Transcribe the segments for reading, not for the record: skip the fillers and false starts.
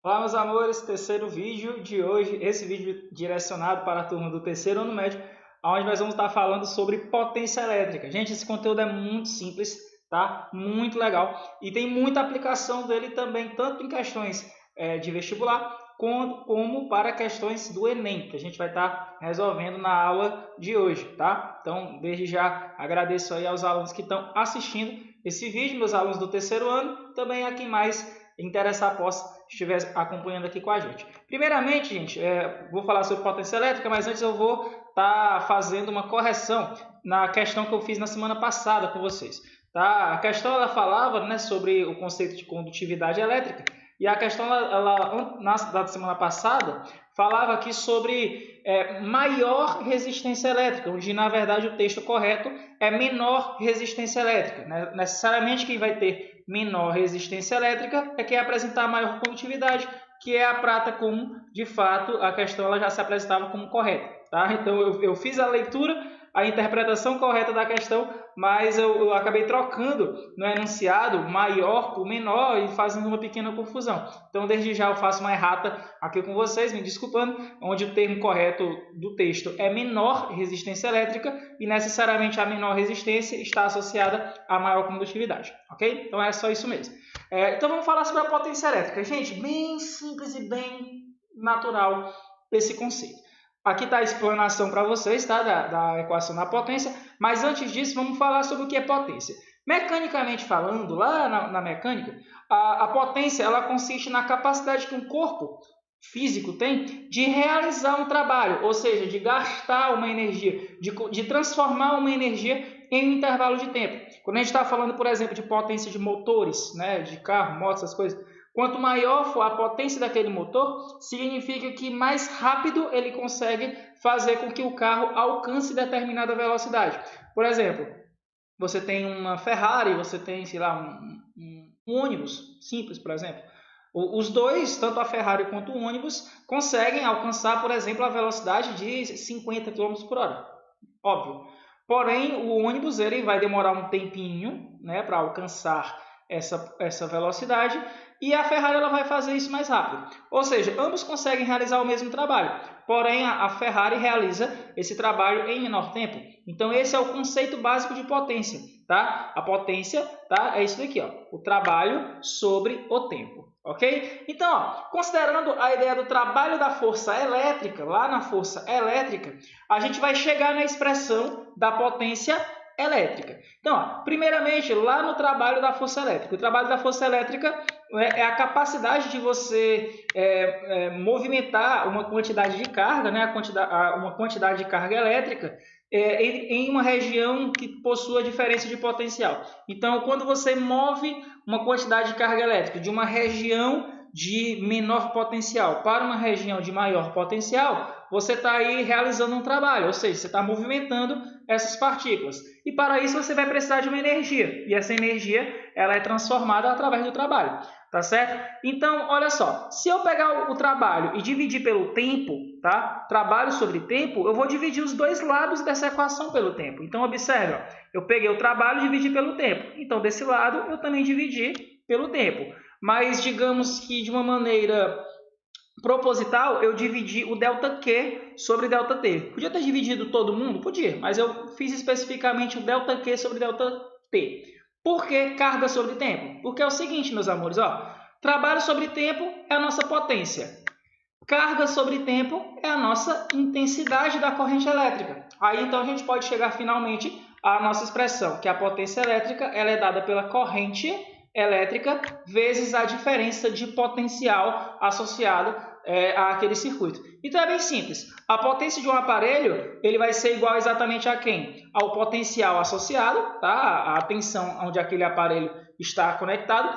Olá, meus amores, terceiro vídeo de hoje, esse vídeo direcionado para a turma do terceiro ano médio, onde nós vamos estar falando sobre potência elétrica. Gente, esse conteúdo é muito simples, tá? Muito legal e tem muita aplicação dele também, tanto em questões de vestibular, como para questões do Enem, que a gente vai estar resolvendo na aula de hoje, tá? Então, desde já agradeço aí aos alunos que estão assistindo esse vídeo, meus alunos do terceiro ano, também a quem mais interessar possa estiver acompanhando aqui com a gente. Primeiramente, gente, vou falar sobre potência elétrica, mas antes eu vou estar fazendo uma correção na questão que eu fiz na semana passada com vocês. Tá? A questão ela falava, né, sobre o conceito de condutividade elétrica, e a questão da semana passada falava aqui sobre maior resistência elétrica, onde na verdade o texto correto é menor resistência elétrica. Né? Necessariamente quem vai ter menor resistência elétrica é quem apresentar maior condutividade, que é a prata, como de fato a questão ela já se apresentava como correta. Tá? Então eu fiz a leitura, a interpretação correta da questão, mas eu acabei trocando no enunciado maior por menor e fazendo uma pequena confusão. Então, desde já eu faço uma errata aqui com vocês, me desculpando, onde o termo correto do texto é menor resistência elétrica e necessariamente a menor resistência está associada a maior condutividade, ok? Então é só isso mesmo. Então vamos falar sobre a potência elétrica. Gente, bem simples e bem natural esse conceito. Aqui está a explanação para vocês, tá? da equação da potência, mas antes disso vamos falar sobre o que é potência. Mecanicamente falando, lá na mecânica, a potência ela consiste na capacidade que um corpo físico tem de realizar um trabalho, ou seja, de gastar uma energia, de transformar uma energia em um intervalo de tempo. Quando a gente está falando, por exemplo, de potência de motores, né, de carro, moto, essas coisas, quanto maior for a potência daquele motor, significa que mais rápido ele consegue fazer com que o carro alcance determinada velocidade. Por exemplo, você tem uma Ferrari, você tem, sei lá, um ônibus simples, por exemplo. Os dois, tanto a Ferrari quanto o ônibus, conseguem alcançar, por exemplo, a velocidade de 50 km por hora. Óbvio. Porém, o ônibus ele vai demorar um tempinho, né, para alcançar essa velocidade, e a Ferrari ela vai fazer isso mais rápido. Ou seja, ambos conseguem realizar o mesmo trabalho, porém a Ferrari realiza esse trabalho em menor tempo. Então esse é o conceito básico de potência, tá? A potência, tá? É isso daqui, ó, o trabalho sobre o tempo, ok? Então, ó, considerando a ideia do trabalho da força elétrica, lá na força elétrica, a gente vai chegar na expressão da potência elétrica. Então, ó, primeiramente, lá no trabalho da força elétrica. O trabalho da força elétrica é a capacidade de você movimentar uma quantidade de carga, né, uma quantidade de carga elétrica em uma região que possua diferença de potencial. Então, quando você move uma quantidade de carga elétrica de uma região de menor potencial para uma região de maior potencial, você está aí realizando um trabalho, ou seja, você está movimentando essas partículas. E para isso você vai precisar de uma energia, e essa energia ela é transformada através do trabalho, tá certo? Então, olha só, se eu pegar o trabalho e dividir pelo tempo, tá? Trabalho sobre tempo, eu vou dividir os dois lados dessa equação pelo tempo. Então, observe, ó, eu peguei o trabalho e dividi pelo tempo. Então, desse lado, eu também dividi pelo tempo. Mas, digamos que de uma maneira proposital, eu dividi o ΔQ sobre ΔT. Podia ter dividido todo mundo? Podia, mas eu fiz especificamente o ΔQ sobre ΔT. Por que carga sobre tempo? Porque é o seguinte, meus amores, ó, trabalho sobre tempo é a nossa potência. Carga sobre tempo é a nossa intensidade da corrente elétrica. Aí, então, a gente pode chegar finalmente à nossa expressão, que a potência elétrica ela é dada pela corrente elétrica vezes a diferença de potencial associada àquele circuito. Então é bem simples. A potência de um aparelho ele vai ser igual exatamente a quem? Ao potencial associado, tá? A tensão onde aquele aparelho está conectado,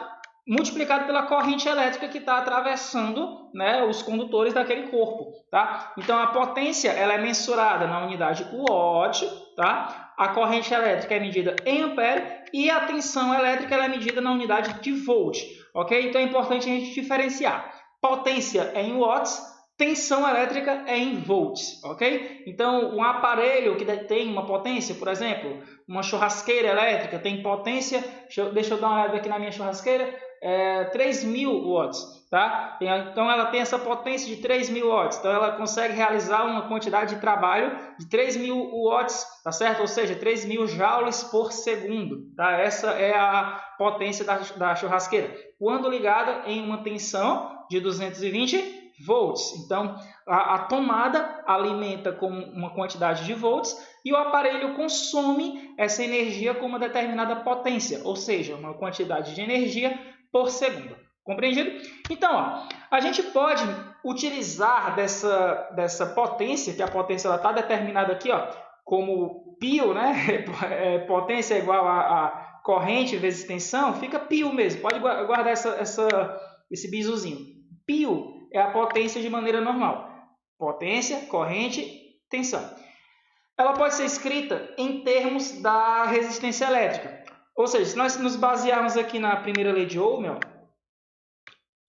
multiplicado pela corrente elétrica que está atravessando, né, os condutores daquele corpo. Tá? Então a potência ela é mensurada na unidade watt, tá? A corrente elétrica é medida em ampere e a tensão elétrica ela é medida na unidade de volt. Okay? Então é importante a gente diferenciar. Potência é em watts, tensão elétrica é em volts. Okay? Então um aparelho que tem uma potência, por exemplo, uma churrasqueira elétrica tem potência, deixa eu dar uma olhada aqui na minha churrasqueira, 3.000 watts, tá? Então ela tem essa potência de 3.000 watts, então ela consegue realizar uma quantidade de trabalho de 3.000 watts, tá certo? Ou seja, 3.000 joules por segundo, tá? Essa é a potência da churrasqueira, quando ligada em uma tensão de 220 volts. Então a tomada alimenta com uma quantidade de volts e o aparelho consome essa energia com uma determinada potência, ou seja, uma quantidade de energia por segundo. Compreendido? Então, ó, a gente pode utilizar dessa potência, que a potência está determinada aqui, ó, como π, né? Potência é igual a corrente vezes tensão, fica π mesmo. Pode guardar esse bisuzinho. π é a potência de maneira normal. Potência, corrente, tensão. Ela pode ser escrita em termos da resistência elétrica. Ou seja, se nós nos basearmos aqui na primeira lei de Ohm, ó,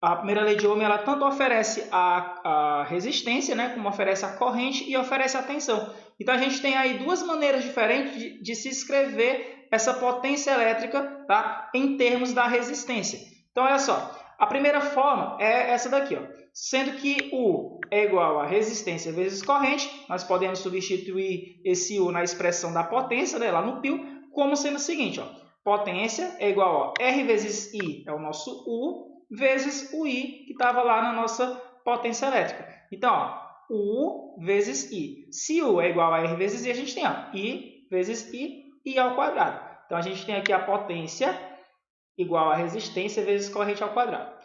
a primeira lei de Ohm ela tanto oferece a resistência, né, como oferece a corrente e oferece a tensão. Então a gente tem aí duas maneiras diferentes de se escrever essa potência elétrica, tá, em termos da resistência. Então olha só, a primeira forma é essa daqui, ó. Sendo que U é igual a resistência vezes corrente, nós podemos substituir esse U na expressão da potência, né, lá no π, como sendo o seguinte, ó, potência é igual a R vezes I, é o nosso U, vezes o I, que estava lá na nossa potência elétrica. Então, ó, U vezes I. Se U é igual a R vezes I, a gente tem ó, I vezes I ao quadrado. Então, a gente tem aqui a potência igual a resistência vezes corrente ao quadrado.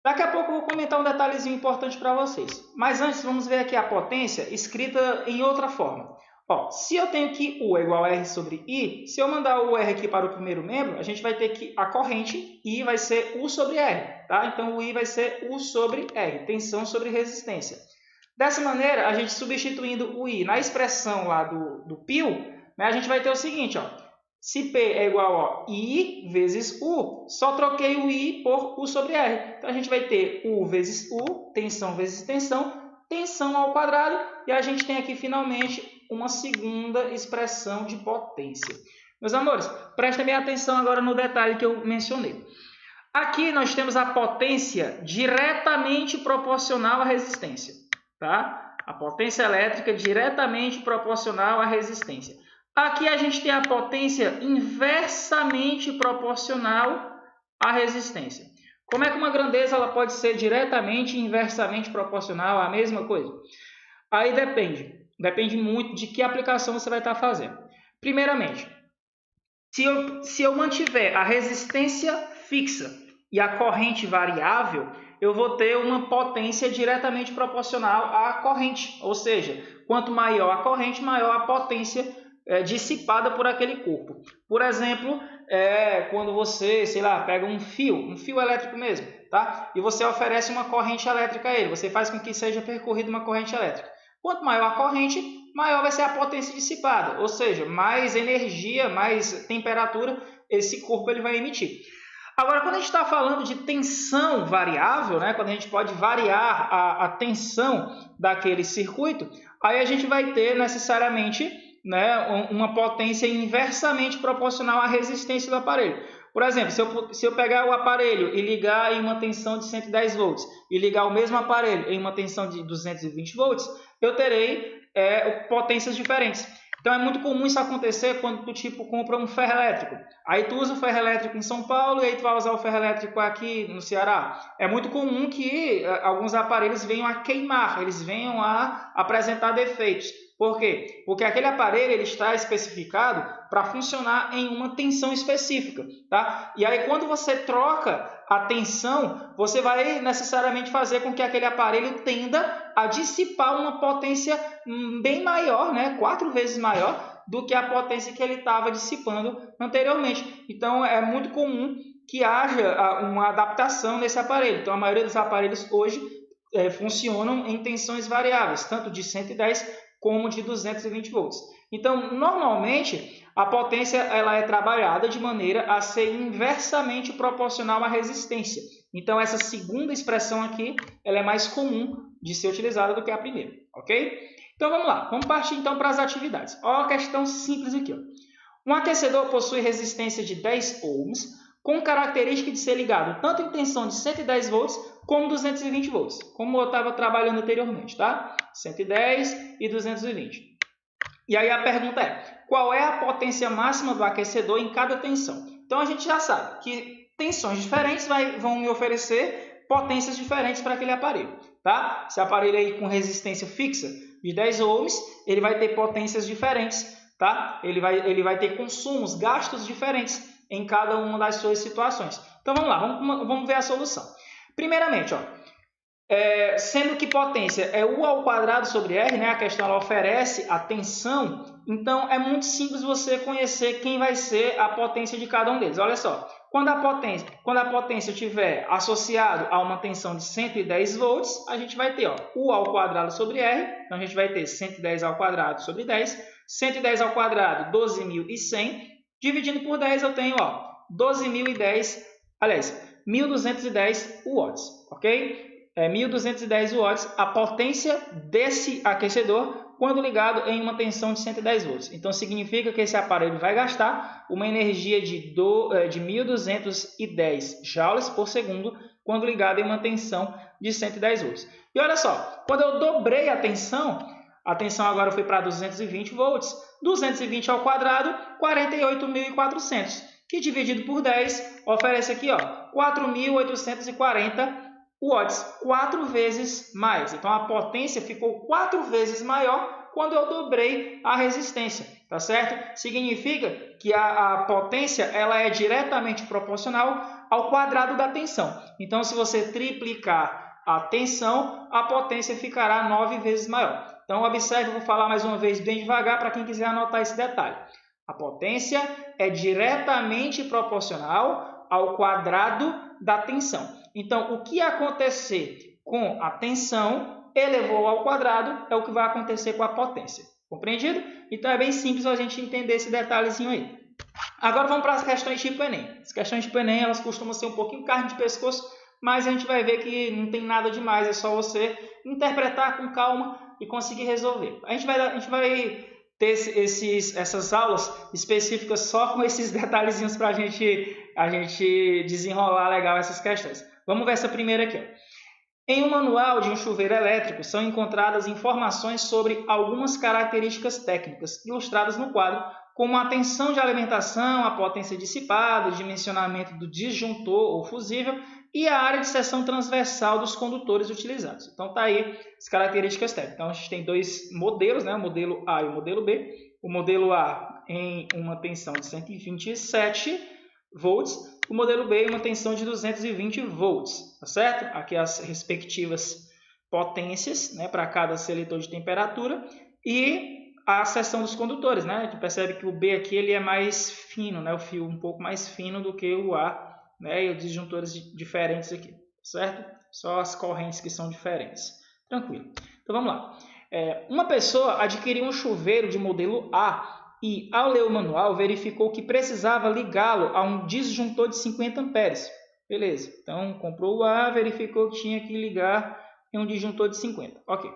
Daqui a pouco eu vou comentar um detalhezinho importante para vocês. Mas antes, vamos ver aqui a potência escrita em outra forma. Ó, se eu tenho que U é igual a R sobre I, se eu mandar o R aqui para o primeiro membro, a gente vai ter que a corrente I vai ser U sobre R. Tá? Então, o I vai ser U sobre R, tensão sobre resistência. Dessa maneira, a gente substituindo o I na expressão lá do π, né, a gente vai ter o seguinte, ó. Se P é igual a I vezes U, só troquei o I por U sobre R. Então, a gente vai ter U vezes U, tensão vezes tensão, tensão ao quadrado, e a gente tem aqui, finalmente, uma segunda expressão de potência. Meus amores, prestem bem atenção agora no detalhe que eu mencionei. Aqui nós temos a potência diretamente proporcional à resistência. Tá? A potência elétrica diretamente proporcional à resistência. Aqui a gente tem a potência inversamente proporcional à resistência. Como é que uma grandeza ela pode ser diretamente e inversamente proporcional à mesma coisa? Aí depende muito de que aplicação você vai estar fazendo. Primeiramente, se eu mantiver a resistência fixa e a corrente variável, eu vou ter uma potência diretamente proporcional à corrente. Ou seja, quanto maior a corrente, maior a potência dissipada por aquele corpo. Por exemplo, quando você, sei lá, pega um fio elétrico mesmo, tá? E você oferece uma corrente elétrica a ele, você faz com que seja percorrida uma corrente elétrica. Quanto maior a corrente, maior vai ser a potência dissipada, ou seja, mais energia, mais temperatura esse corpo ele vai emitir. Agora, quando a gente está falando de tensão variável, né, quando a gente pode variar a tensão daquele circuito, aí a gente vai ter necessariamente, né, uma potência inversamente proporcional à resistência do aparelho. Por exemplo, se eu pegar o aparelho e ligar em uma tensão de 110 volts e ligar o mesmo aparelho em uma tensão de 220 volts, eu terei potências diferentes. Então é muito comum isso acontecer quando tu compra um ferro elétrico. Aí tu usa o ferro elétrico em São Paulo e aí tu vai usar o ferro elétrico aqui no Ceará. É muito comum que alguns aparelhos venham a queimar, eles venham a apresentar defeitos. Por quê? Porque aquele aparelho ele está especificado para funcionar em uma tensão específica. Tá? E aí quando você troca a tensão, você vai necessariamente fazer com que aquele aparelho tenda a dissipar uma potência bem maior, né? 4 vezes maior do que a potência que ele estava dissipando anteriormente. Então é muito comum que haja uma adaptação nesse aparelho. Então a maioria dos aparelhos hoje funcionam em tensões variáveis, tanto de 110 como de 220 volts. Então, normalmente, a potência ela é trabalhada de maneira a ser inversamente proporcional à resistência. Então, essa segunda expressão aqui ela é mais comum de ser utilizada do que a primeira. Ok? Então, vamos lá. Vamos partir então para as atividades. Olha uma questão simples aqui. Ó. Um aquecedor possui resistência de 10 ohms, com característica de ser ligado tanto em tensão de 110 volts como 220 volts, como eu estava trabalhando anteriormente, tá? 110 e 220. E aí a pergunta é, qual é a potência máxima do aquecedor em cada tensão? Então a gente já sabe que tensões diferentes vão me oferecer potências diferentes para aquele aparelho, tá? Esse aparelho aí com resistência fixa de 10 ohms, ele vai ter potências diferentes, tá? Ele vai ter consumos, gastos diferentes em cada uma das suas situações. Então vamos lá, vamos ver a solução. Primeiramente, sendo que potência é U ao quadrado sobre R, né? A questão ela oferece a tensão, então é muito simples você conhecer quem vai ser a potência de cada um deles. Olha só, quando a potência estiver associado a uma tensão de 110 volts, a gente vai ter U ao quadrado sobre R, então a gente vai ter 110 ao quadrado sobre 10, 110 ao quadrado, 12.100, dividindo por 10 eu tenho 12.010, aliás, 1.210 watts, ok? 1.210 watts a potência desse aquecedor quando ligado em uma tensão de 110 volts. Então, significa que esse aparelho vai gastar uma energia de 1.210 joules por segundo quando ligado em uma tensão de 110 volts. E olha só, quando eu dobrei a tensão agora foi para 220 volts, 220 ao quadrado, 48.400, que dividido por 10 oferece aqui 4.840 watts, 4 vezes mais. Então a potência ficou 4 vezes maior quando eu dobrei a resistência, tá certo? Significa que a potência ela é diretamente proporcional ao quadrado da tensão. Então se você triplicar a tensão, a potência ficará 9 vezes maior. Então observe, eu vou falar mais uma vez bem devagar para quem quiser anotar esse detalhe. A potência é diretamente proporcional ao quadrado da tensão. Então, o que acontecer com a tensão elevou ao quadrado é o que vai acontecer com a potência. Compreendido? Então, é bem simples a gente entender esse detalhezinho aí. Agora, vamos para as questões tipo Enem. As questões tipo Enem, elas costumam ser um pouquinho carne de pescoço, mas a gente vai ver que não tem nada demais, é só você interpretar com calma e conseguir resolver. A gente vai ter essas aulas específicas só com esses detalhezinhos para a gente desenrolar legal essas questões. Vamos ver essa primeira aqui. Em um manual de um chuveiro elétrico são encontradas informações sobre algumas características técnicas ilustradas no quadro, como a tensão de alimentação, a potência dissipada, o dimensionamento do disjuntor ou fusível e a área de seção transversal dos condutores utilizados. Então está aí as características técnicas. Então a gente tem dois modelos, né? O modelo A e o modelo B. O modelo A em uma tensão de 127 volts, o modelo B em uma tensão de 220 volts, tá certo? Aqui as respectivas potências, né, para cada seletor de temperatura e a seção dos condutores, né? A gente percebe que o B aqui ele é mais fino, né? O fio um pouco mais fino do que o A, né? E os disjuntores diferentes aqui, certo? Só as correntes que são diferentes. Tranquilo. Então vamos lá. Uma pessoa adquiriu um chuveiro de modelo A e, ao ler o manual, verificou que precisava ligá-lo a um disjuntor de 50 amperes. Beleza. Então, comprou o A, verificou que tinha que ligar em um disjuntor de 50. Ok.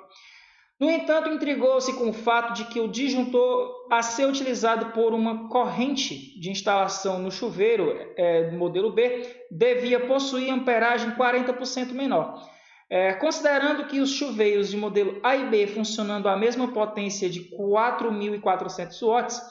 No entanto, intrigou-se com o fato de que o disjuntor a ser utilizado por uma corrente de instalação no chuveiro do modelo B devia possuir amperagem 40% menor. Considerando que os chuveiros de modelo A e B funcionando à mesma potência de 4.400 watts,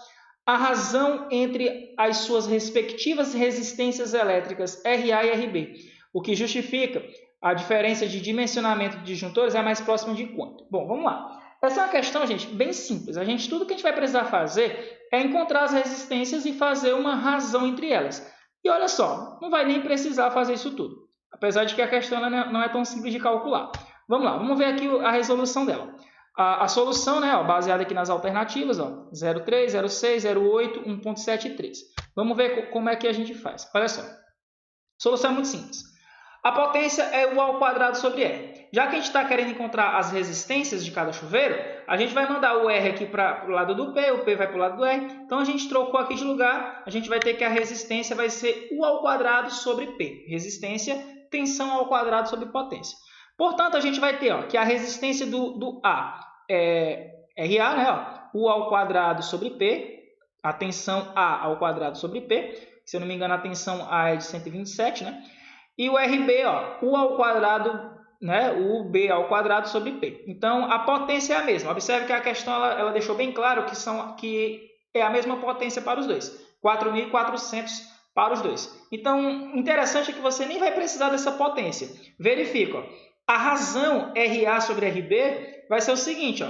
a razão entre as suas respectivas resistências elétricas RA e RB, o que justifica a diferença de dimensionamento de disjuntores é mais próxima de quanto? Bom, vamos lá. Essa é uma questão, gente, bem simples. Tudo que a gente vai precisar fazer é encontrar as resistências e fazer uma razão entre elas. E olha só, não vai nem precisar fazer isso tudo. Apesar de que a questão não é tão simples de calcular. Vamos lá, vamos ver aqui a resolução dela. A solução, né, baseada aqui nas alternativas, 0,3, 0,6, 0,8, 1,73. Vamos ver como é que a gente faz. Olha só, a solução é muito simples. A potência é U ao quadrado sobre R. Já que a gente está querendo encontrar as resistências de cada chuveiro, a gente vai mandar o R aqui para o lado do P, o P vai para o lado do R. Então, a gente trocou aqui de lugar, a gente vai ter que a resistência vai ser U ao quadrado sobre P. Resistência, tensão ao quadrado sobre potência. Portanto, a gente vai ter que a resistência do A é RA, né, U ao quadrado sobre P, a tensão A ao quadrado sobre P, Se eu não me engano, a tensão A é de 127, né? E o RB, ó, U ao quadrado, né? U B ao quadrado sobre P. Então, a potência é a mesma. Observe que a questão ela deixou bem claro que é a mesma potência para os dois. 4.400 para os dois. Então, interessante é que você nem vai precisar dessa potência. Verifica, ó. A razão RA sobre RB vai ser o seguinte, ó.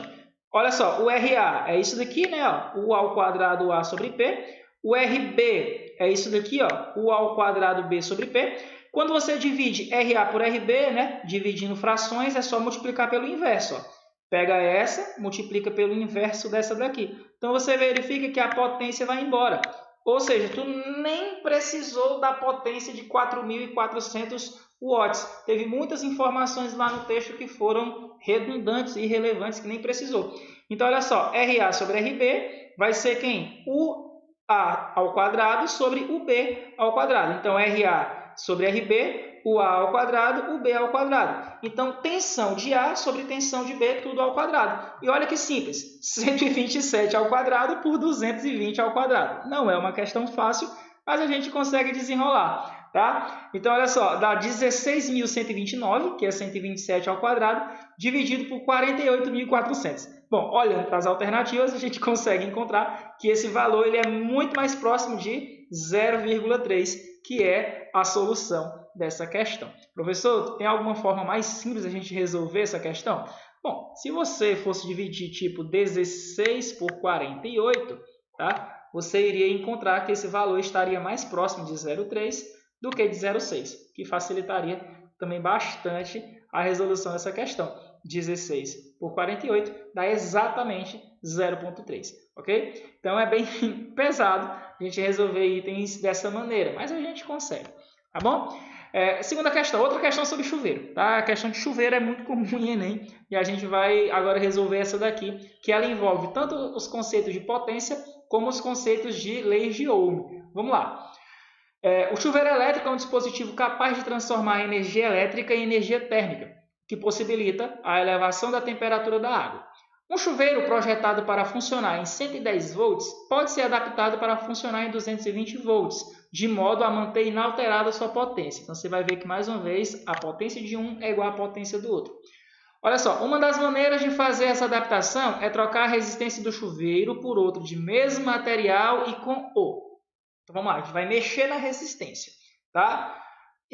Olha só, o RA é isso daqui, né? Ó, U ao quadrado A sobre P. O RB é isso daqui, ó, U ao quadrado B sobre P. Quando você divide RA por RB, né, dividindo frações, é só multiplicar pelo inverso. Ó. Pega essa, multiplica pelo inverso dessa daqui. Então, você verifica que a potência vai embora. Ou seja, tu nem precisou da potência de 4.400 watts. Teve muitas informações lá no texto que foram redundantes e irrelevantes, que nem precisou. Então, olha só, RA sobre RB vai ser quem? O A ao quadrado sobre o B ao quadrado. Então, RA sobre RB, o A ao quadrado, o B ao quadrado. Então, tensão de A sobre tensão de B, tudo ao quadrado. E olha que simples, 127 ao quadrado por 220 ao quadrado. Não é uma questão fácil, mas a gente consegue desenrolar, tá? Então, olha só, dá 16.129, que é 127 ao quadrado, dividido por 48.400. Bom, olhando para as alternativas, a gente consegue encontrar que esse valor ele é muito mais próximo de 0,3, que é a solução dessa questão. Professor, tem alguma forma mais simples de a gente resolver essa questão? Bom, se você fosse dividir tipo 16 por 48, tá? Você iria encontrar que esse valor estaria mais próximo de 0,3 do que de 0,6, que facilitaria também bastante a resolução dessa questão. 16 por 48 dá exatamente 0,3, ok? Então é bem pesado a gente resolver itens dessa maneira, mas a gente consegue, tá bom? Segunda questão, outra questão sobre chuveiro, tá? A questão de chuveiro é muito comum em Enem e a gente vai agora resolver essa daqui, que ela envolve tanto os conceitos de potência como os conceitos de leis de Ohm. Vamos lá. O chuveiro elétrico é um dispositivo capaz de transformar a energia elétrica em energia térmica, que possibilita a elevação da temperatura da água. Um chuveiro projetado para funcionar em 110 volts pode ser adaptado para funcionar em 220 volts, de modo a manter inalterada a sua potência. Então, você vai ver que, mais uma vez, a potência de um é igual à potência do outro. Olha só, uma das maneiras de fazer essa adaptação é trocar a resistência do chuveiro por outro de mesmo material e com O. Então, vamos lá, a gente vai mexer na resistência, tá?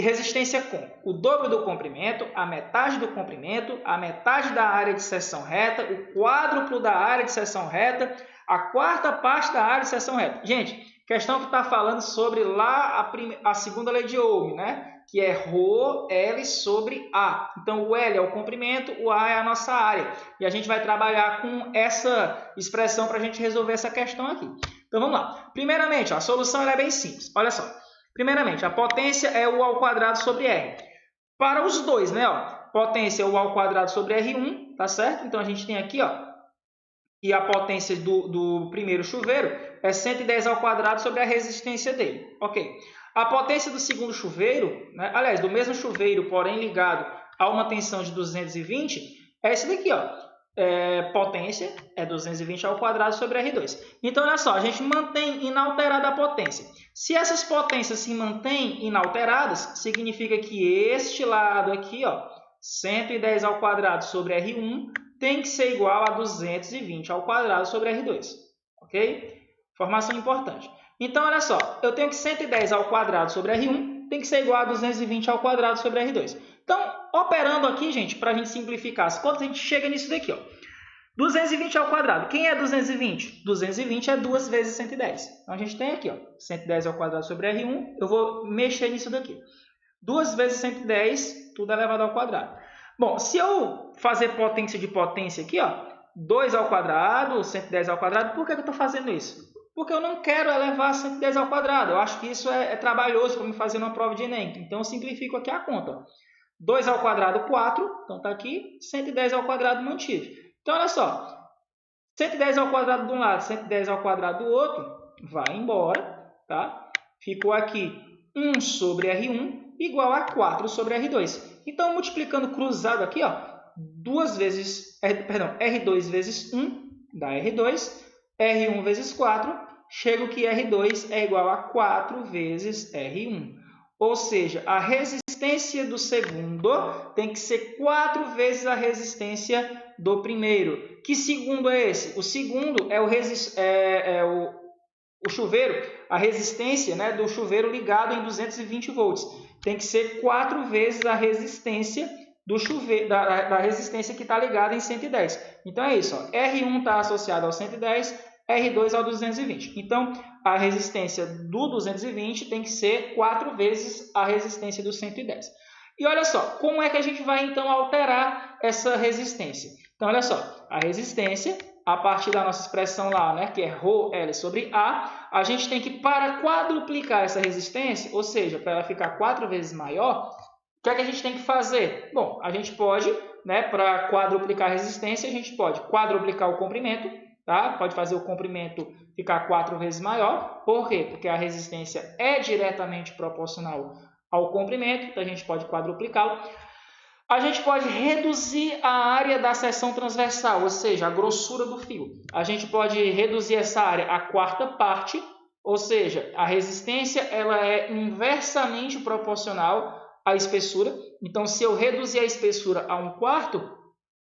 Resistência com o dobro do comprimento, a metade do comprimento, a metade da área de seção reta, o quádruplo da área de seção reta, a quarta parte da área de seção reta. Gente, questão que está falando sobre lá a segunda lei de Ohm, né? Que é ρ L sobre A. Então, o L é o comprimento, o A é a nossa área. E a gente vai trabalhar com essa expressão para a gente resolver essa questão aqui. Então, vamos lá. Primeiramente, a solução ela é bem simples. Olha só. Primeiramente, a potência é U ao quadrado sobre R. Para os dois, né? Ó, potência é U ao quadrado sobre R1, tá certo? Então, a gente tem aqui, ó, e a potência do primeiro chuveiro é 110 ao quadrado sobre a resistência dele. Ok. A potência do segundo chuveiro, né? Aliás, do mesmo chuveiro, porém ligado a uma tensão de 220, é esse daqui, ó. Potência é 220 ao quadrado sobre R2. Então, olha só, a gente mantém inalterada a potência. Se essas potências se mantêm inalteradas, significa que este lado aqui, ó, 110 ao quadrado sobre R1, tem que ser igual a 220 ao quadrado sobre R2. Ok? Informação importante. Então, olha só, eu tenho que 110 ao quadrado sobre R1 tem que ser igual a 220 ao quadrado sobre R2. Então, operando aqui, gente, para a gente simplificar as contas, a gente chega nisso daqui, ó. 220 ao quadrado. Quem é 220? 220 é 2 vezes 110. Então, a gente tem aqui, ó, 110 ao quadrado sobre R1. Eu vou mexer nisso daqui. 2 vezes 110, tudo elevado ao quadrado. Bom, se eu fazer potência de potência aqui, ó, 2 ao quadrado, 110 ao quadrado, por que eu estou fazendo isso? Porque eu não quero elevar 110 ao quadrado. Eu acho que isso é trabalhoso para me fazer uma prova de Enem. Então, eu simplifico aqui a conta. 2 ao quadrado, 4. Então, está aqui. 110 ao quadrado, mantive. Então, olha só. 110 ao quadrado de um lado, 110 ao quadrado do outro, vai embora. Tá? Ficou aqui 1 sobre R1 igual a 4 sobre R2. Então, multiplicando cruzado aqui, ó, R2 vezes 1 dá R2. R1 vezes 4 chego que R2 é igual a 4 vezes R1. Ou seja, a resistência do segundo tem que ser 4 vezes a resistência do primeiro. Que segundo é esse? O segundo é o chuveiro, a resistência, né, do chuveiro ligado em 220 volts. Tem que ser 4 vezes a resistência do chuveiro, da resistência que está ligada em 110. Então é isso, ó. R1 está associado ao 110, R2 ao 220. Então, a resistência do 220 tem que ser 4 vezes a resistência do 110. E olha só, como é que a gente vai então alterar essa resistência? Então, olha só, a resistência, a partir da nossa expressão lá, né, que é ρL sobre A gente tem que, para quadruplicar essa resistência, ou seja, para ela ficar 4 vezes maior, o que é que a gente tem que fazer? Bom, a gente pode, né, para quadruplicar a resistência, a gente pode quadruplicar o comprimento, tá? Pode fazer o comprimento ficar 4 vezes maior. Por quê? Porque a resistência é diretamente proporcional ao comprimento, então a gente pode quadruplicá-lo. A gente pode reduzir a área da seção transversal, ou seja, a grossura do fio. A gente pode reduzir essa área à quarta parte, ou seja, a resistência ela é inversamente proporcional à espessura. Então, se eu reduzir a espessura a 1/4,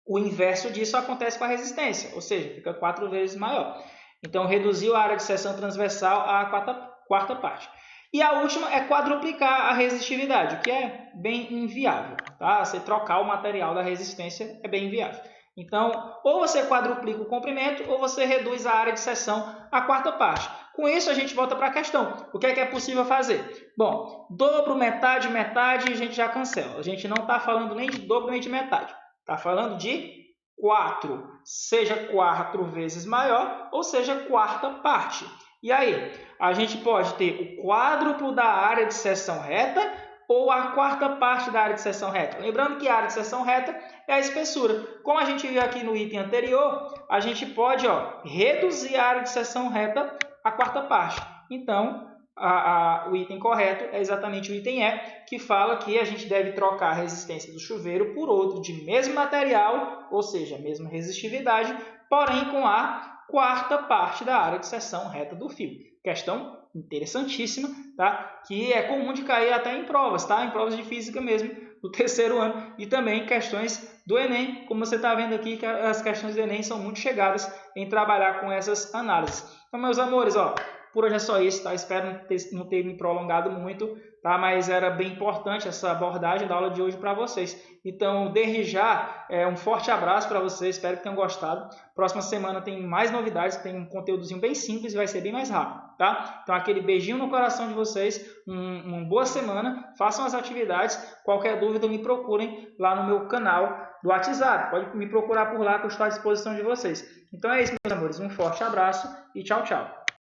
o inverso disso acontece com a resistência, ou seja, fica 4 vezes maior. Então, reduziu a área de seção transversal à quarta parte. E a última é quadruplicar a resistividade, o que é bem inviável. Tá? Você trocar o material da resistência é bem inviável. Então, ou você quadruplica o comprimento, ou você reduz a área de seção à quarta parte. Com isso, a gente volta para a questão. O que é possível fazer? Bom, dobro, metade, metade, a gente já cancela. A gente não está falando nem de dobro nem de metade. Está falando de 4, seja 4 vezes maior, ou seja, quarta parte. E aí, a gente pode ter o quádruplo da área de seção reta ou a quarta parte da área de seção reta. Lembrando que a área de seção reta é a espessura. Como a gente viu aqui no item anterior, a gente pode reduzir a área de seção reta à quarta parte. Então, o item correto é exatamente o item E, que fala que a gente deve trocar a resistência do chuveiro por outro de mesmo material, ou seja, a mesma resistividade, porém com a quarta parte da área de seção reta do fio. Questão interessantíssima, tá? Que é comum de cair até em provas, tá? Em provas de física mesmo, do terceiro ano, e também questões do Enem, como você está vendo aqui, que as questões do Enem são muito chegadas em trabalhar com essas análises. Então, meus amores, por hoje é só isso, tá? Espero não ter me prolongado muito, tá? Mas era bem importante essa abordagem da aula de hoje para vocês. Então, desde já, um forte abraço para vocês, espero que tenham gostado. Próxima semana tem mais novidades, tem um conteúdozinho bem simples e vai ser bem mais rápido, tá? Então, aquele beijinho no coração de vocês, uma boa semana, façam as atividades, qualquer dúvida me procurem lá no meu canal do WhatsApp, pode me procurar por lá que eu estou à disposição de vocês. Então é isso, meus amores, um forte abraço e tchau, tchau.